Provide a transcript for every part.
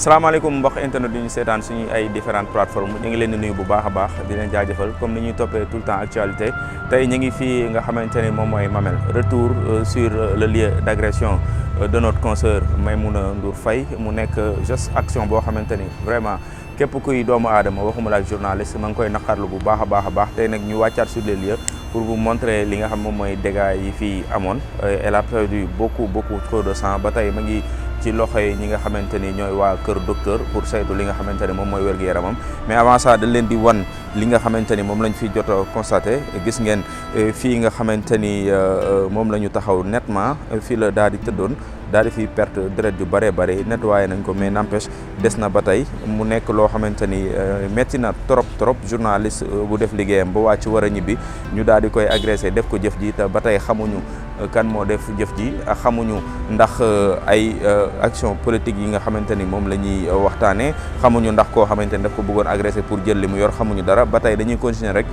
salaamaaleykum mbokk internet yi ñu seetaan suñu ay différentes plateformes ñu ngi leen di nuyu bu baax a baax di leen jaajëfal comme ni ñuy toppee tout le temps actualité tey ñu ngi fii nga xamante ni moom mooy Mamel retour sur le lieu d'agression de notre consoeur Maimouna Ndour Faye mu nekk juste action boo xamante ni vraiment képp kuy doomu aadama waxuma la ak journaliste ma ngi koy naqarlu bu baax a baax tey nag ñu wàccaat sur les lieux pour vous montrer li nga xam moom mooy dégâts yi fii amoon elle a perdu beaucoup trop de sang ba tey ma ngi ci loxo yi ñi nga xamante ni ñooy waa kër docteur pour saytu li nga xamante ni moom mooy wér-gu-yaramam mais avant ça dañ leen di wan li nga xamante ni moom lañ fi jot a constaté gis ngeen fii nga xamante ni moom la ñu taxaw nettement fii la daal di tëddoon daal di fi perte deret yu bëree nettoyé nañ ko mais n'empêche des na ba tey mu nekk loo xamante ni métti na trop journaliste bu def liggéeyam ba wàcc war a ñibbi ñu daal di koy agressé def ko jëf ji te ba tey xamuñu kan moo def jëf ji xamuñu ndax ay action politique yi nga xamante ni moom la ñuy waxtaanee xamuñu ndax koo xamante ni daf ko bëggoon agressé pour jël li mu yor xamuñu dara ba tey dañuy continuer rek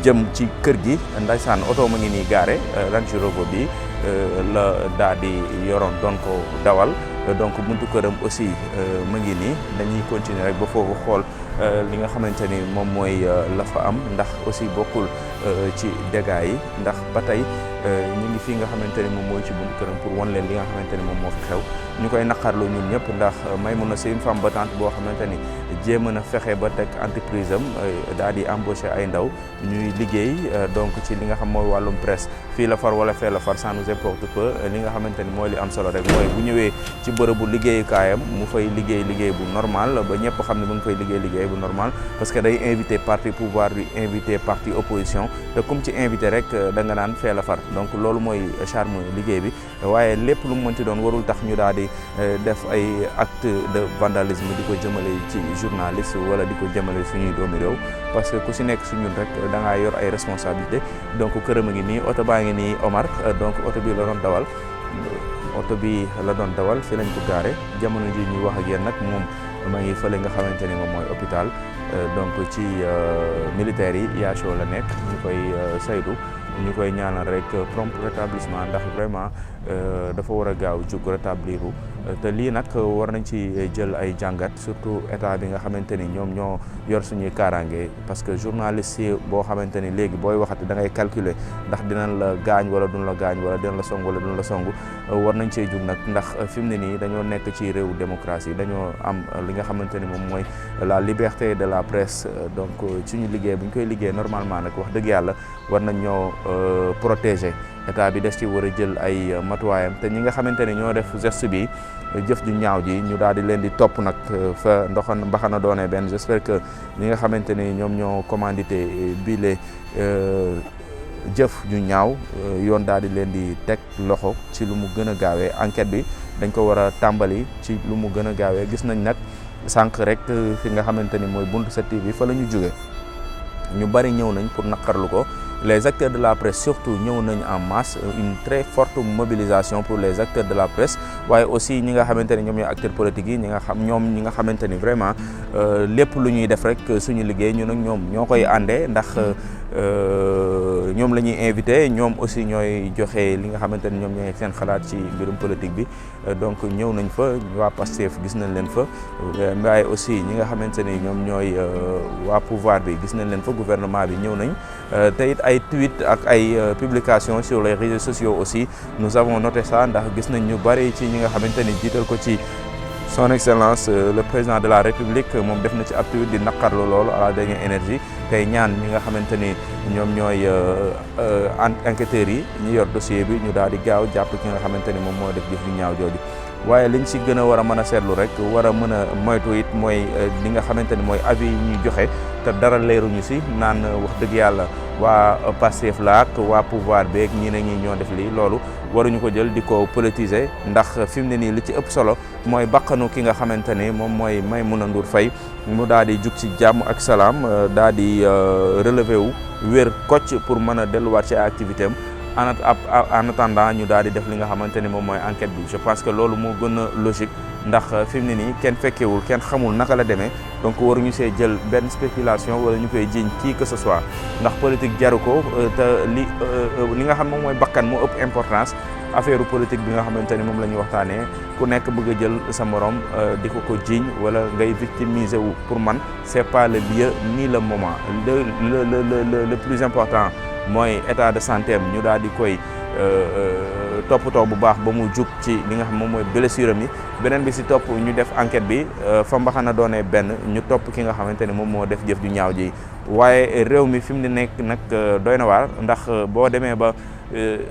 jëm ci kër gi ndaysaan oto ma ngi nii gaare Range Rover bi la daa di yoroon doon ko dawal donc buntu këram aussi ma ngi nii dañuy continuer rek ba foofu xool li nga xamante ni moom mooy la fa am ndax aussi bokkul ci dégâts yi ndax ba tey ñu ngi fii nga xamante ni moom mooy ci buntu këram pour wan leen li nga xamante ni moom moo fi xew ñu koy naqarlu ñun ñëpp ndax Maimouna c'est une femme battante boo xamante ni jéem na fexe ba teg entreprise am daal di embaucher ay ndaw ñuy liggéey donc ci li nga xam mooy wàllum presse fii la far wala fee la far ça nous importe peu li nga xamante ni mooy li am solo rek mooy bu ñëwee ci bërëbu liggéeyukaayam mu fay liggéey bu normal ba ñëpp xam ne mu ngi fay liggéey bu normal parce que day invité parti pouvoir bi invité parti opposition te comme ci invité rek da nga naan fee la far donc loolu mooy charme liggéey bi waaye lépp lu mu mënti doon warul tax ñu daal di def ay acte de vandalisme di ko jëmale ci journaliste wala di ko jëmale suñuy doomi réew parce que ku si nekk suñun rek da ngaa yor ay responsabilité donc këram a ngi nii oto baa ngi nii Omar donc oto bi la doon dawal fi lañ ko gaare jamono ji ñuy wax ak yéen nag moom ma ngi fële nga xamante ni moom mooy hôpital donc ci militaires yi Yacho la nekk ñu koy saytu ñu koy ñaanal rek prompt rétablissement ndax vraiment dafa war a gaaw jug rétabliru te lii nag war nañ ci jël ay jàngat surtout état bi nga xamante ni ñoom ñoo yor suñuy kaaraange parce que journaliste yi boo xamante ni léegi booy waxati da ngay calculer ndax dinañ la gaañ wala duñ la gaañ wala dinañ la song wala duñ la song war nañ cee jug nag ndax fi mu ne nii dañoo nekk ci réewu démocratie dañoo am li nga xamante ni moom mooy la liberté de la presse donc suñu liggéey bu ñu koy liggéey normalement nag wax dëgg yàlla war nañ ñoo protéger état bi des ci war a jël ay matuwaayam te ñi nga xamante ne ñoo def geste bi jëf ju ñaaw ji ñu daal di leen di topp nag fa mbaxana doonee benn j'espère que ñi nga xamante ni ñoom ñoo commandité bile jëf ju ñaaw yoon daal di leen di teg loxo ci lu mu gën a gaawee enquête bi dañ ko war a tàmbali ci lu mu gën a gaawee gis nañ nag sànq rek fi nga xamante ni mooy buntu 7TV fa la ñu jóge ñu bari ñëw nañ pour naqarlu ko les acteurs de la presse surtout ñëw nañ en masse une très forte mobilisation pour les acteurs de la presse waaye aussi ñi nga xamante ni ñoom ñooy acteurs politiques yi ñi nga xamante ni vraiment lépp lu ñuy def rek suñu liggéey ñun ak ñoom ñoo koy àndee ndax ñoom la ñuy invité ñoom aussi ñooy joxe li nga xamante ni ñoom ñooy seen xalaat ci mbirum politique bi donc ñëw nañ fa waa Pastef gis nañ leen fa waaye aussi ñi nga xamante ni ñoom ñooy waa pouvoir bi gis nañ leen fa gouvernement bi ñëw nañ te it ay tweet ak ay publications sur les réseaux sociaux aussi nous avons noté ça ndax gis nañ ñu bari ci ñi nga xamante ni jiital ko ci son excellence le président de la république moom def na ci ab tweet di naqarlu loolu à la dernière énergie tey ñaan ñi nga xamante ni ñoom ñooy enquêteurs yi ñu yor dossier bi ñu daal di gaaw jàpp ki nga xamante ni moom moo def jëf ju ñaaw jooju waaye liñ ci gën a war a mën a seetlu rek war a mën a moytu it mooy li nga xamante ni mooy avis yi ñuy joxe te dara leeruñu si naan wax dëgg yàlla waa Pastef la ak waa pouvoir beeg ñi ne ñi ñoo def lii loolu waruñu ko jël di ko politiser ndax fi mu ne nii li ci ëpp solo mooy bakkanu ki nga xamante ni moom mooy Maimouna Ndour Faye mu daal di jug ci jàmm ak salaam daal di relever wu wér kocc pour mën a delluwaat ci activité am en attendant ñu daal di def li nga xamante ni moom mooy enquête bi je pense que loolu moo gën a logique ndax fi mu ne nii kenn fekkewul kenn xamul naka la demee donc waruñu see jël benn spéculation wala ñu koy jiiñ qui que ce soit ndax politique jaru ko te li nga xam moom mooy bakkan moo ëpp importance affaire politique bi nga xamante ni moom la ñuy waxtaanee ku nekk bëgg a jël sa morom di ko jiiñ wala ngay victimiser wu. Pour man c'est pas le lieu ni le moment le plus important mooy état de santé am ñu daal di koy toppatoo bu baax ba mu jug ci li nga xam moom mooy blessure am yi. Beneen bi si topp ñu def enquête bi fa mbaxana doonee benn ñu topp ki nga xamante ne moom moo def jëf ju ñaaw ji. waaye réew mi fi mu ne nekk nag doy na waar ndax boo demee ba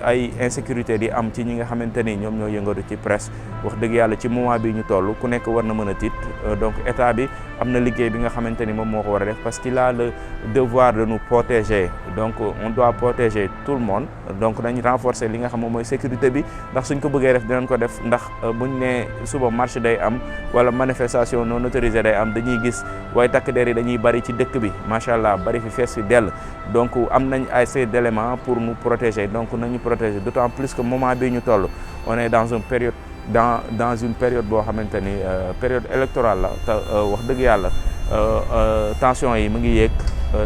ay insécurité di am ci ñi nga xamante ni ñoom ñoo yëngatu ci presse wax dëgg yàlla ci moment bi ñu toll ku nekk war na mën a tiit. Donc état bi am na liggéey bi nga xamante ni moom moo ko war a def parce qu'il a le devoir de nous protéger. Donc on doit protéger tout le monde. Donc dañ renforcer li nga xam moom mooy sécurité bi ndax suñ ko bëggee def dinañ ko def ndax buñ ne suba marche day am wala manifestation non autorisée day am dañuy gis waaye takk der yi dañuy bari ci dëkk bi macha allah bari fi fees fi dell. Donc am nañ assez d'éléments pour nous protéger. Donc nañu protéger d'autant plus que moment bi ñu toll on est dans une période boo xamante ni période électorale la te wax dëgg yàlla tension yi mu ngi yéeg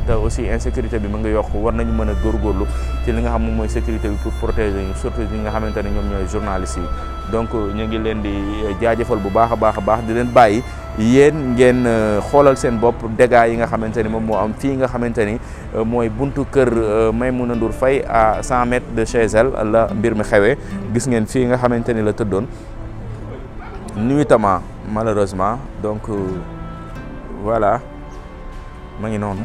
te aussi insécurité bi mu ngi yokk war nañu mën a góorgóorlu ci li nga xam moom mooy sécurité bi pour protéger ñu surtout ñi nga xamante ne ñoom ñooy journalistes yi. Donc ñu ngi leen di jaajëfal bu baax a baax di leen bàyyi yéen ngeen xoolal seen bopp dégâts yi nga xamante ni moom moo am fii nga xamante ni mooy buntu kër Maimouna Ndour Faye à 100 mètres de chez elle la mbir mi xewee. Gis ngeen fii nga xamante ni la tëddoon nuitamment malheureusement. Donc voilà ma ngi noonu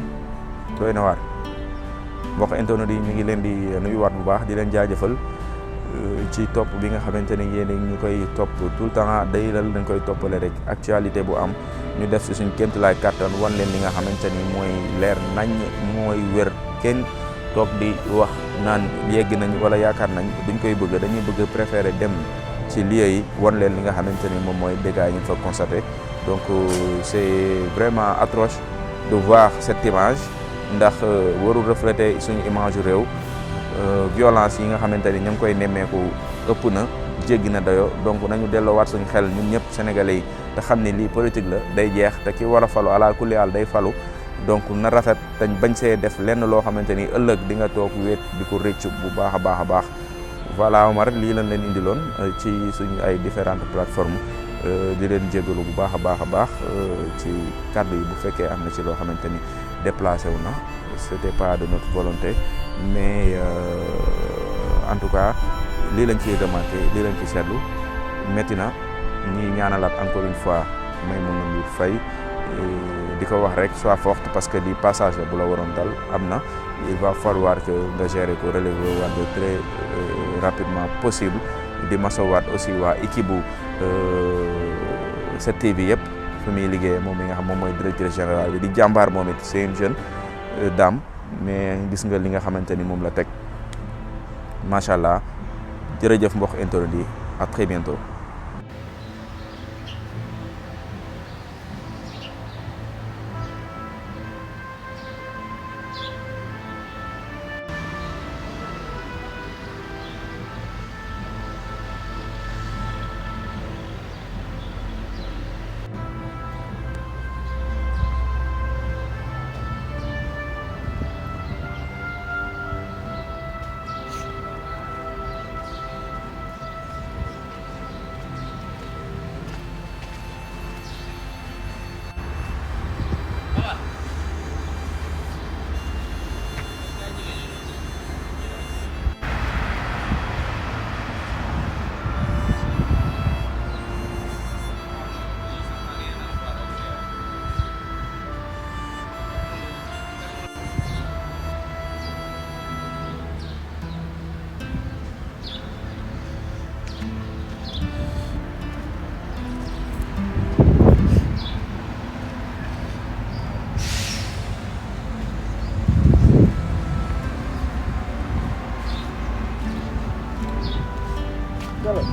doy na waar mbokk internet yi ñu ngi leen di nuyuwaat bu baax di leen jaajëfal ci topp bi nga xamante ni yéen ñu koy topp tout le temps day lal dañ koy toppale rek actualité bu am ñu def si suñ kéemtalaay kàttan wan leen li nga xamante ni mooy leer nañ mooy wér kenn toog di wax naan yegg nañ wala yaakaar nañ duñ koy bëgg dañuy bëgg préférer dem ci lieu yi wan leen li nga xamante ni moom mooy dégâts yi ñu fa constaté. Donc c'est vraiment atroce de voir cette image ndax warul refléter suñu image réew. Violence yi nga xamante ni ñu ngi koy nemmeeku ëpp na jéggi na dayo. Donc nañu delloowaat suñu xel ñun ñëpp sénégalais yi te xam ni lii politique la day jeex te ki war a falu ala kulli haal day falu. Donc na rafet dañ bañ see def lenn loo xamante ni ëllëg di nga toog wéet di ko rëccu bu baax a baax. Voilà Omar lii lañ leen indiloon ci suñu ay différentes plateformes di leen jégalu bu baax a baax ci kàddu yi bu fekkee am na ci loo xamante ni déplacé wu na c'était pas de notre volonté. Mais en tout cas lii lañ ciy remarqué lii lañ ci seetlu métti na ñi ñaanalaat encore une fois Maimouna Ndour Faye di ko wax rek sois forte parce que di passage la bu la waroon dal am na. Il va falloir que nga gérer ko relever waat de très rapidement possible. Di masawaat aussi waa équipe bu 7TV yëpp fi muy liggéeyee moom mi nga xam moom mooy directeur général bi di jàmbaar moom it c'est une jeune dame. Mais gis nga li nga xamante ni moom la teg macha allah jërëjëf mbokk internet yi à très bientôt. Dale.